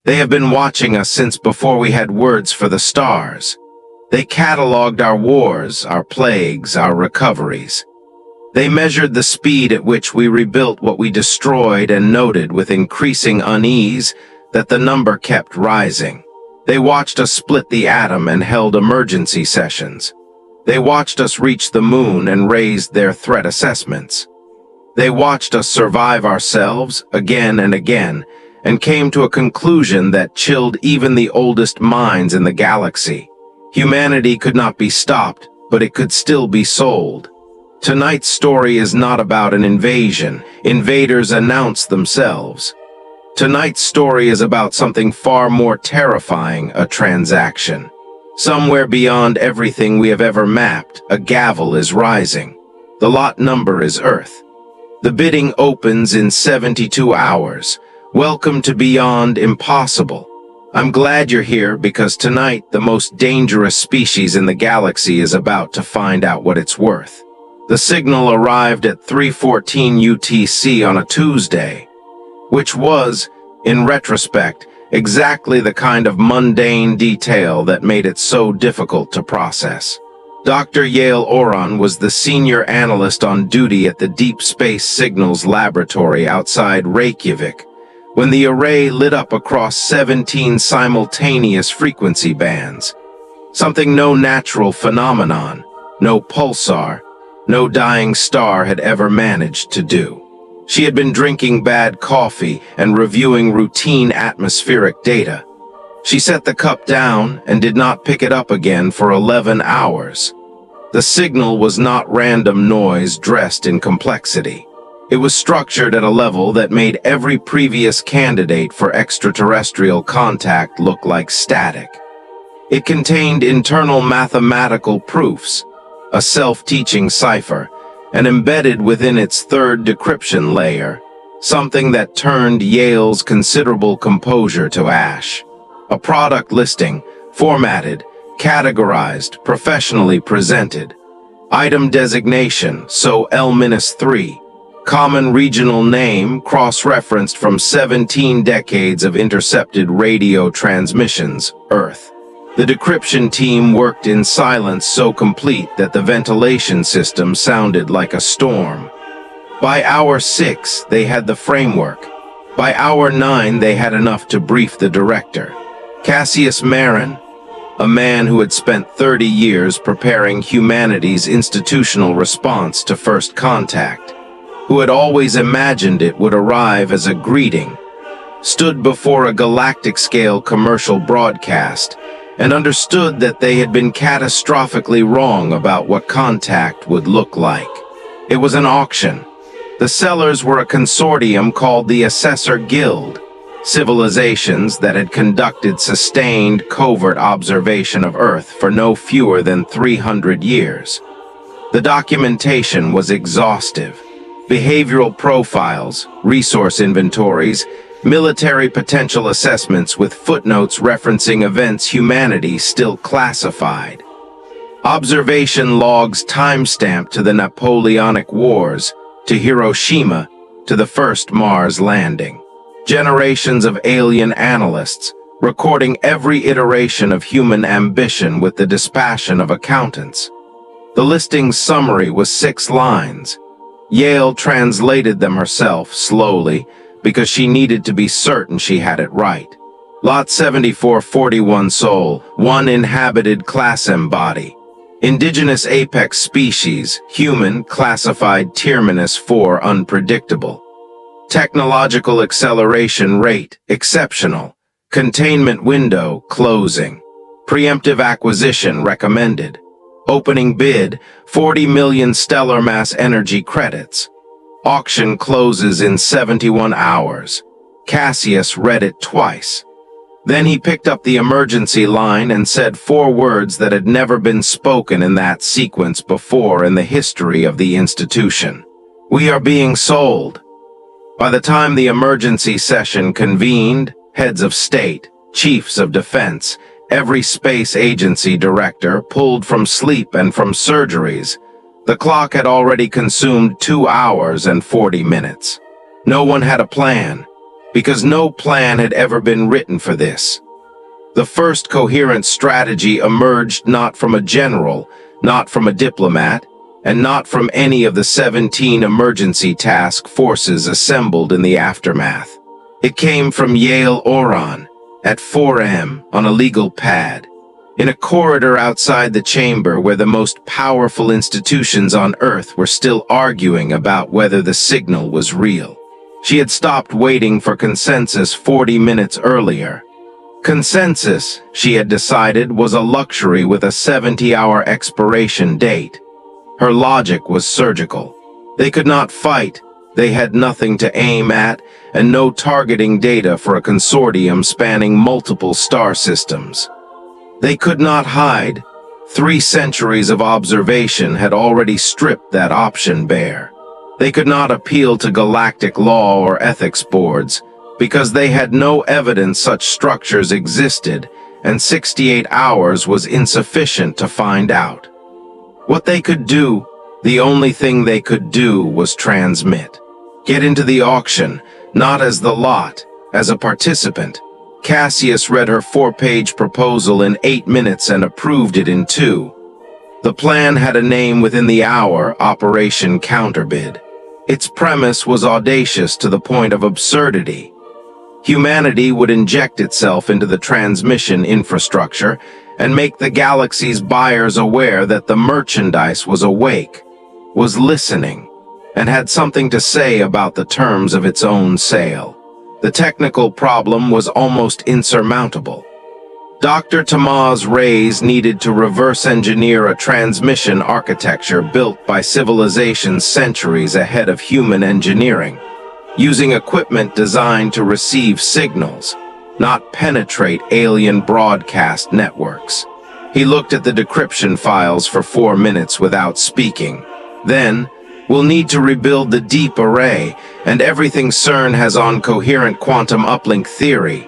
They have been watching us since before we had words for the stars. They cataloged our wars, our plagues, our recoveries. They measured the speed at which we rebuilt what we destroyed and noted with increasing unease that the number kept rising. They watched us split the atom and held emergency sessions. They watched us reach the moon and raised their threat assessments. They watched us survive ourselves again and again, and came to a conclusion that chilled even the oldest minds in the galaxy. Humanity could not be stopped, but it could still be sold. Tonight's story is not about an invasion. Invaders announce themselves. Tonight's story is about something far more terrifying, a transaction. Somewhere beyond everything we have ever mapped, a gavel is rising. The lot number is Earth. The bidding opens in 72 hours. Welcome to Beyond Impossible. I'm glad you're here because tonight the most dangerous species in the galaxy is about to find out what it's worth. The signal arrived at 3:14 UTC on a Tuesday, which was, in retrospect, exactly the kind of mundane detail that made it so difficult to process. Dr. Yael Orin was the senior analyst on duty at the Deep Space Signals Laboratory outside Reykjavik, when the array lit up across 17 simultaneous frequency bands. Something no natural phenomenon, no pulsar, no dying star had ever managed to do. She had been drinking bad coffee and reviewing routine atmospheric data. She set the cup down and did not pick it up again for 11 hours. The signal was not random noise dressed in complexity. It was structured at a level that made every previous candidate for extraterrestrial contact look like static. It contained internal mathematical proofs, a self-teaching cipher, and embedded within its third decryption layer, something that turned Yael's considerable composure to ash. A product listing, formatted, categorized, professionally presented. Item designation, so L-3. Common regional name, cross-referenced from 17 decades of intercepted radio transmissions, Earth. The decryption team worked in silence so complete that the ventilation system sounded like a storm. By hour 6, they had the framework. By hour 9, they had enough to brief the director. Cassius Marin, a man who had spent 30 years preparing humanity's institutional response to first contact, who had always imagined it would arrive as a greeting, stood before a galactic-scale commercial broadcast and understood that they had been catastrophically wrong about what contact would look like. It was an auction. The sellers were a consortium called the Assessor Guild, civilizations that had conducted sustained covert observation of Earth for no fewer than 300 years. The documentation was exhaustive. Behavioral profiles, resource inventories, military potential assessments with footnotes referencing events humanity still classified. Observation logs timestamped to the Napoleonic Wars, to Hiroshima, to the first Mars landing. Generations of alien analysts, recording every iteration of human ambition with the dispassion of accountants. The listing's summary was 6 lines. Yael translated them herself, slowly, because she needed to be certain she had it right. Lot 7441 Sol, 1 inhabited class embody. Indigenous apex species, human, classified terminus 4 unpredictable. Technological acceleration rate, exceptional. Containment window, closing. Preemptive acquisition recommended. Opening bid, 40 million stellar mass energy credits. Auction closes in 71 hours. Cassius read it twice. Then he picked up the emergency line and said 4 words that had never been spoken in that sequence before in the history of the institution. We are being sold. By the time the emergency session convened, heads of state, chiefs of defense, every space agency director pulled from sleep and from surgeries, the clock had already consumed 2 hours and 40 minutes. No one had a plan, because no plan had ever been written for this. The first coherent strategy emerged not from a general, not from a diplomat, and not from any of the 17 emergency task forces assembled in the aftermath. It came from Yael Orin at 4 a.m. on a legal pad, in a corridor outside the chamber where the most powerful institutions on Earth were still arguing about whether the signal was real. She had stopped waiting for consensus 40 minutes earlier. Consensus, she had decided, was a luxury with a 70-hour expiration date. Her logic was surgical. They could not fight, they had nothing to aim at, and no targeting data for a consortium spanning multiple star systems. They could not hide. 3 centuries of observation had already stripped that option bare. They could not appeal to galactic law or ethics boards, because they had no evidence such structures existed, and 68 hours was insufficient to find out. What they could do, the only thing they could do, was transmit. Get into the auction, not as the lot, as a participant. Cassius read her 4-page proposal in 8 minutes and approved it in 2. The plan had a name within the hour: Operation Counterbid. Its premise was audacious to the point of absurdity. Humanity would inject itself into the transmission infrastructure and make the galaxy's buyers aware that the merchandise was awake, was listening, and had something to say about the terms of its own sale. The technical problem was almost insurmountable. Dr. Tamaz Rays needed to reverse engineer a transmission architecture built by civilizations centuries ahead of human engineering, using equipment designed to receive signals, not penetrate alien broadcast networks. He looked at the decryption files for 4 minutes without speaking. Then, we'll need to rebuild the deep array and everything CERN has on coherent quantum uplink theory.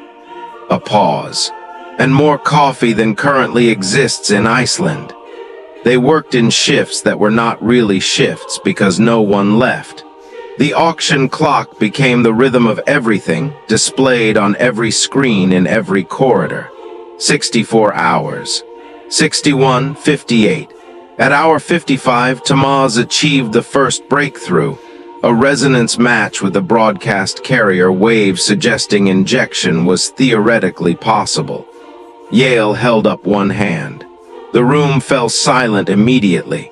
A pause. And more coffee than currently exists in Iceland. They worked in shifts that were not really shifts because no one left. The auction clock became the rhythm of everything, displayed on every screen in every corridor. 64 hours. 61, 58. At hour 55, Tamaz achieved the first breakthrough, a resonance match with the broadcast carrier wave suggesting injection was theoretically possible. Yael held up one hand. The room fell silent immediately,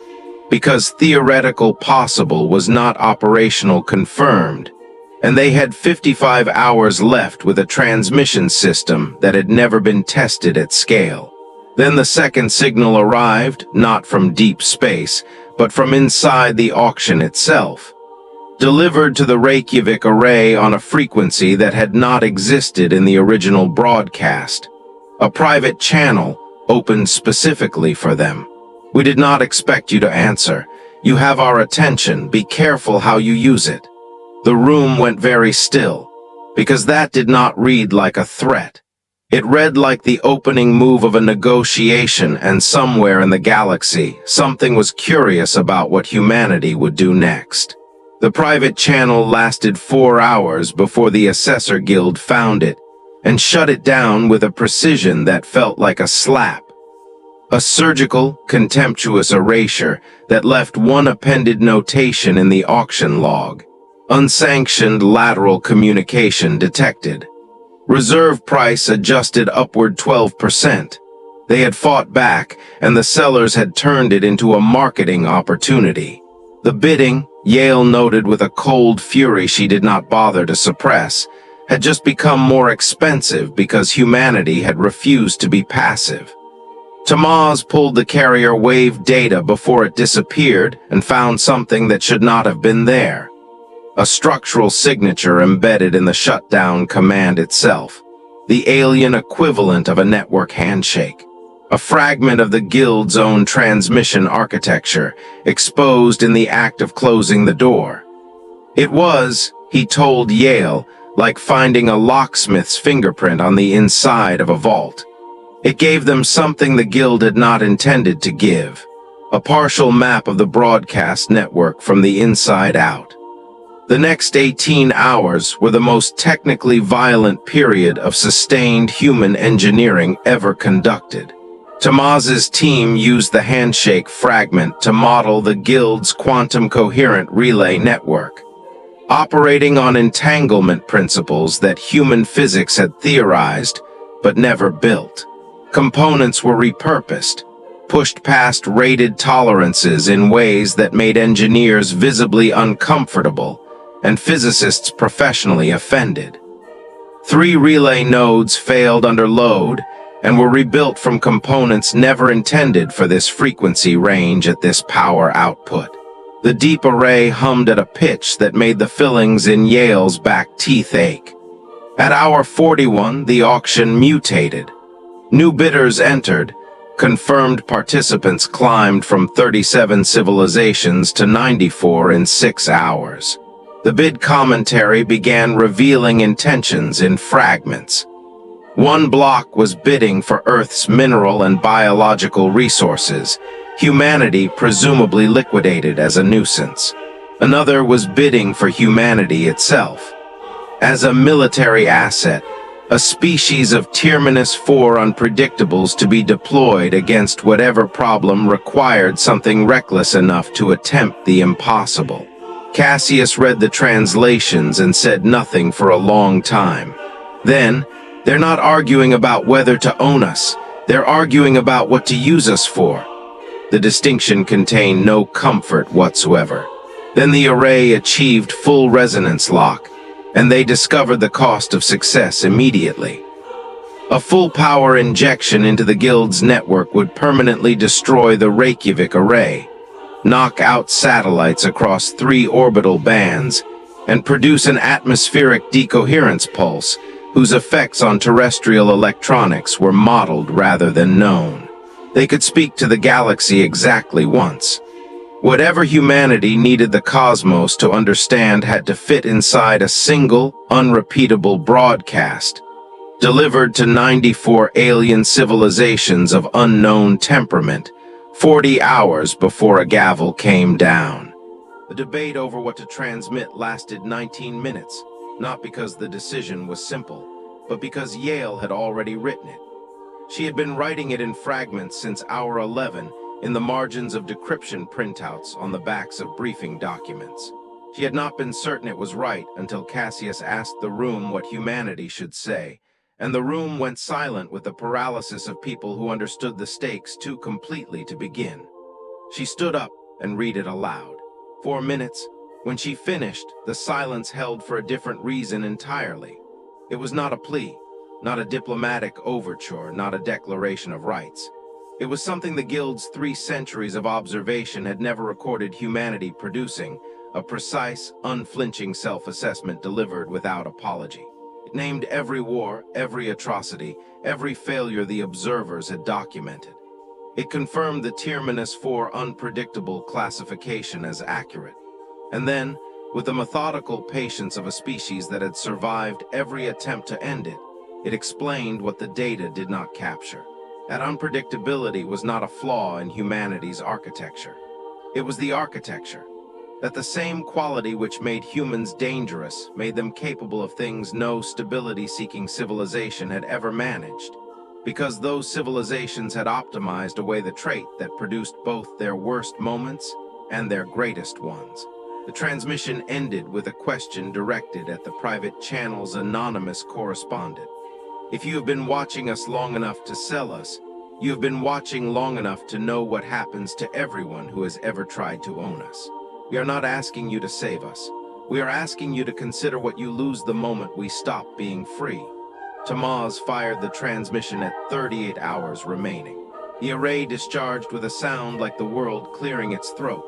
because theoretical possible was not operational confirmed, and they had 55 hours left with a transmission system that had never been tested at scale. Then the second signal arrived, not from deep space, but from inside the auction itself, delivered to the Reykjavik array on a frequency that had not existed in the original broadcast. A private channel opened specifically for them. We did not expect you to answer. You have our attention. Be careful how you use it. The room went very still, because that did not read like a threat. It read like the opening move of a negotiation, and somewhere in the galaxy, something was curious about what humanity would do next. The private channel lasted 4 hours before the Assessor Guild found it and shut it down with a precision that felt like a slap. A surgical, contemptuous erasure that left one appended notation in the auction log. Unsanctioned lateral communication detected. Reserve price adjusted upward 12%. They had fought back, and the sellers had turned it into a marketing opportunity. The bidding, Yael noted with a cold fury she did not bother to suppress, had just become more expensive because humanity had refused to be passive. Tamaz pulled the carrier wave data before it disappeared and found something that should not have been there. A structural signature embedded in the shutdown command itself, the alien equivalent of a network handshake. A fragment of the Guild's own transmission architecture, exposed in the act of closing the door. It was, he told Yael, like finding a locksmith's fingerprint on the inside of a vault. It gave them something the Guild had not intended to give, a partial map of the broadcast network from the inside out. The next 18 hours were the most technically violent period of sustained human engineering ever conducted. Tamaz's team used the handshake fragment to model the Guild's quantum coherent relay network, operating on entanglement principles that human physics had theorized but never built. Components were repurposed, pushed past rated tolerances in ways that made engineers visibly uncomfortable and physicists professionally offended. 3 relay nodes failed under load and were rebuilt from components never intended for this frequency range at this power output. The deep array hummed at a pitch that made the fillings in Yael's back teeth ache. At hour 41, the auction mutated. New bidders entered. Confirmed participants climbed from 37 civilizations to 94 in 6 hours. The bid commentary began revealing intentions in fragments. One block was bidding for Earth's mineral and biological resources, humanity presumably liquidated as a nuisance. Another was bidding for humanity itself. As a military asset, a species of Terminus 4 unpredictables to be deployed against whatever problem required something reckless enough to attempt the impossible. Cassius read the translations and said nothing for a long time. Then, they're not arguing about whether to own us, they're arguing about what to use us for. The distinction contained no comfort whatsoever. Then the array achieved full resonance lock, and they discovered the cost of success immediately. A full power injection into the Guild's network would permanently destroy the Reykjavik array, knock out satellites across 3 orbital bands, and produce an atmospheric decoherence pulse whose effects on terrestrial electronics were modeled rather than known. They could speak to the galaxy exactly once. Whatever humanity needed the cosmos to understand had to fit inside a single, unrepeatable broadcast, delivered to 94 alien civilizations of unknown temperament, 40 hours before a gavel came down. The debate over what to transmit lasted 19 minutes, not because the decision was simple, but because Yael had already written it. She had been writing it in fragments since hour 11 in the margins of decryption printouts on the backs of briefing documents. She had not been certain it was right until Cassius asked the room what humanity should say, and the room went silent with the paralysis of people who understood the stakes too completely to begin. She stood up and read it aloud. 4 minutes. When she finished, the silence held for a different reason entirely. It was not a plea, not a diplomatic overture, not a declaration of rights. It was something the Guild's 3 centuries of observation had never recorded humanity producing, a precise, unflinching self-assessment delivered without apology. It named every war, every atrocity, every failure the observers had documented. It confirmed the Terminus 4 unpredictable classification as accurate. And then, with the methodical patience of a species that had survived every attempt to end it, it explained what the data did not capture. That unpredictability was not a flaw in humanity's architecture. It was the architecture. That the same quality which made humans dangerous made them capable of things no stability-seeking civilization had ever managed, because those civilizations had optimized away the trait that produced both their worst moments and their greatest ones. The transmission ended with a question directed at the private channel's anonymous correspondent. If you have been watching us long enough to sell us, you have been watching long enough to know what happens to everyone who has ever tried to own us. We are not asking you to save us. We are asking you to consider what you lose the moment we stop being free. Tamaz fired the transmission at 38 hours remaining. The array discharged with a sound like the world clearing its throat,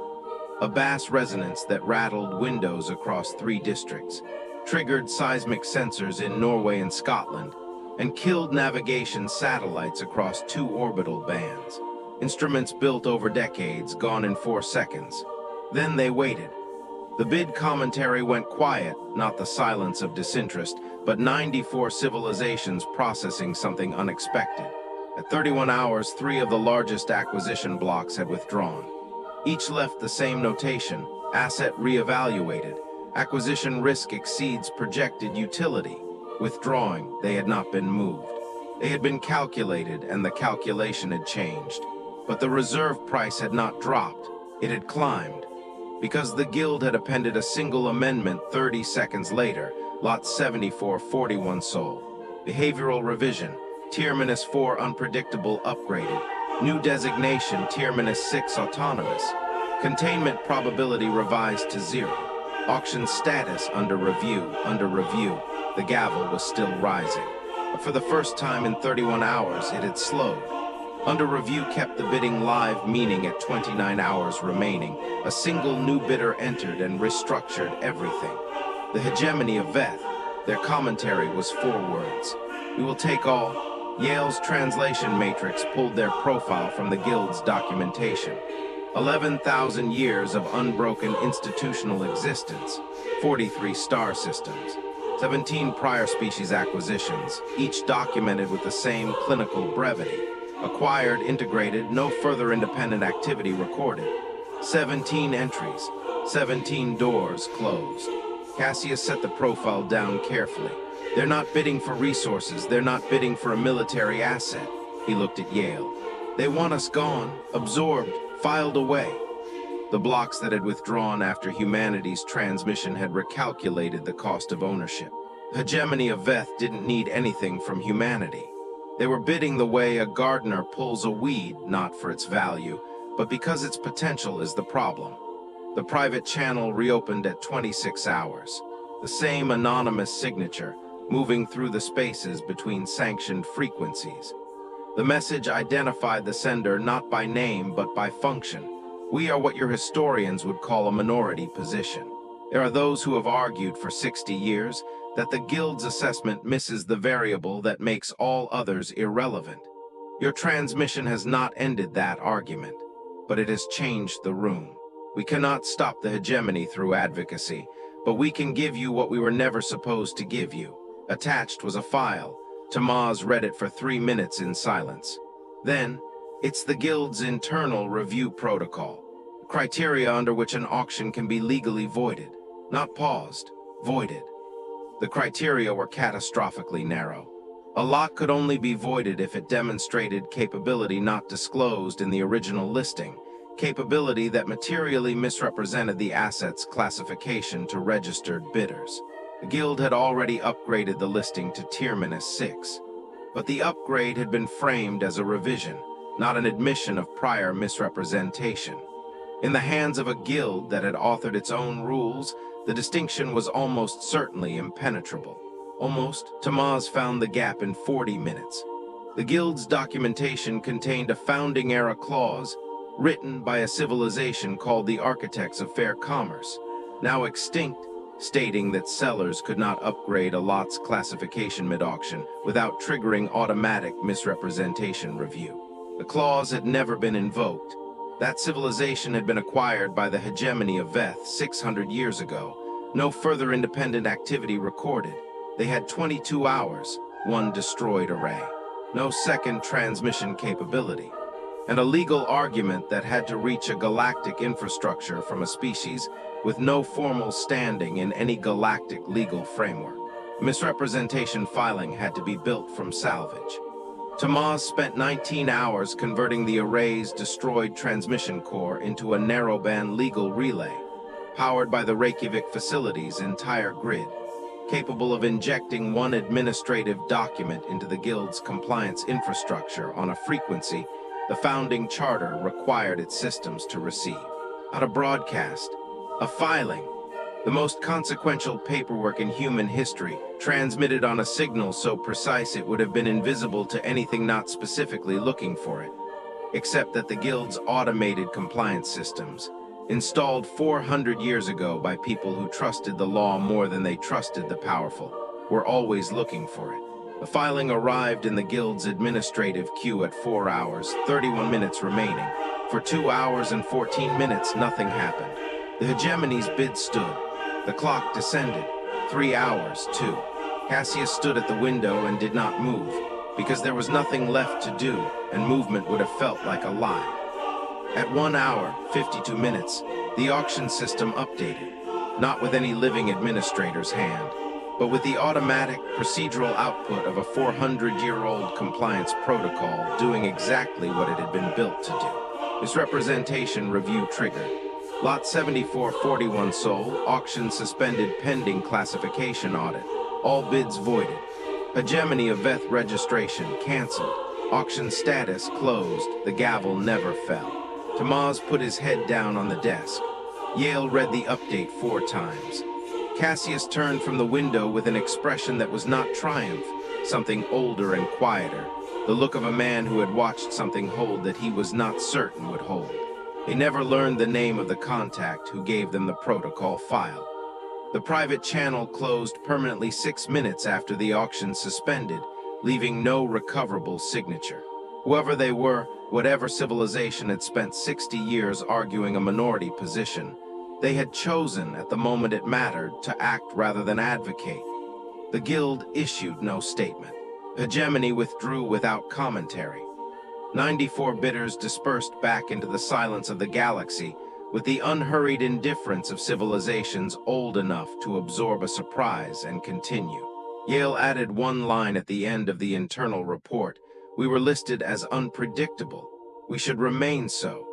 a bass resonance that rattled windows across 3 districts, triggered seismic sensors in Norway and Scotland, and killed navigation satellites across 2 orbital bands. Instruments built over decades, gone in 4 seconds. Then they waited. The bid commentary went quiet, not the silence of disinterest, but 94 civilizations processing something unexpected. At 31 hours, 3 of the largest acquisition blocks had withdrawn. Each left the same notation, asset reevaluated, Acquisition risk exceeds projected utility. Withdrawing, they had not been moved. They had been calculated, and the calculation had changed. But the reserve price had not dropped. It had climbed. Because the guild had appended a single amendment 30 seconds later, Lot 7441 Sol. Behavioral revision, Tier-4 unpredictable upgraded. New designation Tier-6 autonomous. Containment probability revised to 0. Auction status under review. The gavel was still rising. But for the first time in 31 hours, it had slowed. Under review kept the bidding live, meaning at 29 hours remaining, a single new bidder entered and restructured everything. The hegemony of Veth, their commentary was 4 words. We will take all. Yael's translation matrix pulled their profile from the guild's documentation. 11,000 years of unbroken institutional existence, 43 star systems, 17 prior species acquisitions, each documented with the same clinical brevity. Acquired, integrated, no further independent activity recorded. 17 entries, 17 doors closed. Cassius set the profile down carefully. They're not bidding for resources, they're not bidding for a military asset. He looked at Yael. They want us gone, absorbed, filed away. The blocks that had withdrawn after humanity's transmission had recalculated the cost of ownership. The hegemony of Veth didn't need anything from humanity. They were bidding the way a gardener pulls a weed, not for its value, but because its potential is the problem. The private channel reopened at 26 hours. The same anonymous signature, moving through the spaces between sanctioned frequencies. The message identified the sender not by name but by function. We are what your historians would call a minority position. There are those who have argued for 60 years that the guild's assessment misses the variable that makes all others irrelevant. Your transmission has not ended that argument, but it has changed the room. We cannot stop the hegemony through advocacy, but we can give you what we were never supposed to give you. Attached was a file. Tamaz read it for 3 minutes in silence. Then, it's the guild's internal review protocol. Criteria under which an auction can be legally voided. Not paused, voided. The criteria were catastrophically narrow. A lot could only be voided if it demonstrated capability not disclosed in the original listing, capability that materially misrepresented the asset's classification to registered bidders. The guild had already upgraded the listing to Tier-6, but the upgrade had been framed as a revision, not an admission of prior misrepresentation. In the hands of a guild that had authored its own rules, the distinction was almost certainly impenetrable. Tamaz found the gap in 40 minutes. The guild's documentation contained a founding-era clause, written by a civilization called the Architects of Fair Commerce, now extinct, stating that sellers could not upgrade a lot's classification mid-auction without triggering automatic misrepresentation review. The clause had never been invoked. That civilization had been acquired by the hegemony of Veth 600 years ago. No further independent activity recorded. They had 22 hours, 1 destroyed array. No second transmission capability. And a legal argument that had to reach a galactic infrastructure from a species with no formal standing in any galactic legal framework. Misrepresentation filing had to be built from salvage. Tamaz spent 19 hours converting the array's destroyed transmission core into a narrowband legal relay, powered by the Reykjavik facility's entire grid, capable of injecting 1 administrative document into the guild's compliance infrastructure on a frequency the founding charter required its systems to receive. Not a broadcast, a filing, the most consequential paperwork in human history, transmitted on a signal so precise it would have been invisible to anything not specifically looking for it, except that the guild's automated compliance systems, installed 400 years ago by people who trusted the law more than they trusted the powerful, were always looking for it. The filing arrived in the guild's administrative queue at 4 hours, 31 minutes remaining. For 2 hours and 14 minutes, nothing happened. The hegemony's bid stood. The clock descended. 3 hours, 2. Cassius stood at the window and did not move, because there was nothing left to do, and movement would have felt like a lie. At 1 hour, 52 minutes, the auction system updated. not with any living administrator's hand, but with the automatic, procedural output of a 400-year-old compliance protocol doing exactly what it had been built to do. Misrepresentation review triggered. Lot 7441 sold, auction suspended pending classification audit. All bids voided. Hegemony of Veth registration canceled. Auction status closed. The gavel never fell. Tamaz put his head down on the desk. Yael read the update 4 times. Cassius turned from the window with an expression that was not triumph, something older and quieter, the look of a man who had watched something hold that he was not certain would hold. They never learned the name of the contact who gave them the protocol file. The private channel closed permanently 6 minutes after the auction suspended, leaving no recoverable signature. Whoever they were, whatever civilization had spent 60 years arguing a minority position, they had chosen at the moment it mattered to act rather than advocate. The guild issued no statement. Hegemony withdrew without commentary. 94 bidders dispersed back into the silence of the galaxy with the unhurried indifference of civilizations old enough to absorb a surprise and continue. Yael added one line at the end of the internal report. We were listed as unpredictable. We should remain so.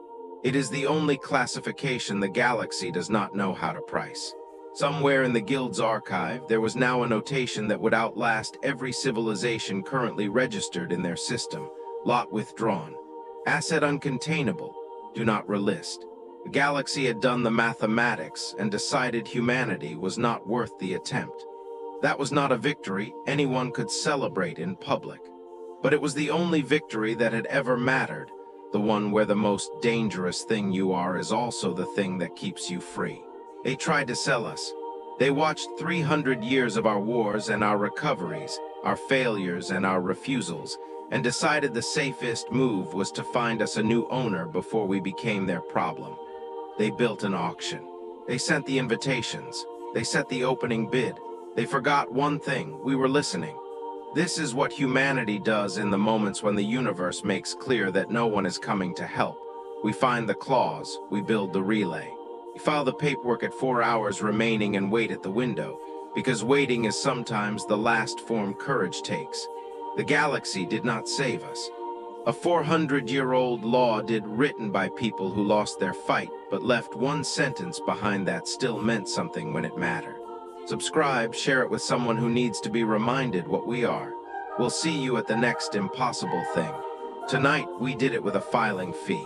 It is the only classification the galaxy does not know how to price. Somewhere in the guild's archive, there was now a notation that would outlast every civilization currently registered in their system. Lot withdrawn. Asset uncontainable. Do not relist. The galaxy had done the mathematics and decided humanity was not worth the attempt. That was not a victory anyone could celebrate in public. But it was the only victory that had ever mattered, the one where the most dangerous thing you are is also the thing that keeps you free. They tried to sell us. They watched 300 years of our wars and our recoveries, our failures and our refusals, and decided the safest move was to find us a new owner before we became their problem. They built an auction. They sent the invitations. They set the opening bid. They forgot one thing: we were listening. This is what humanity does in the moments when the universe makes clear that no one is coming to help. We find the clause, we build the relay. We file the paperwork at 4 hours remaining and wait at the window, because waiting is sometimes the last form courage takes. The galaxy did not save us. A 400-year-old law did, written by people who lost their fight, but left one sentence behind that still meant something when it mattered. Subscribe, share it with someone who needs to be reminded what we are. We'll see you at the next impossible thing. Tonight, we did it with a filing fee.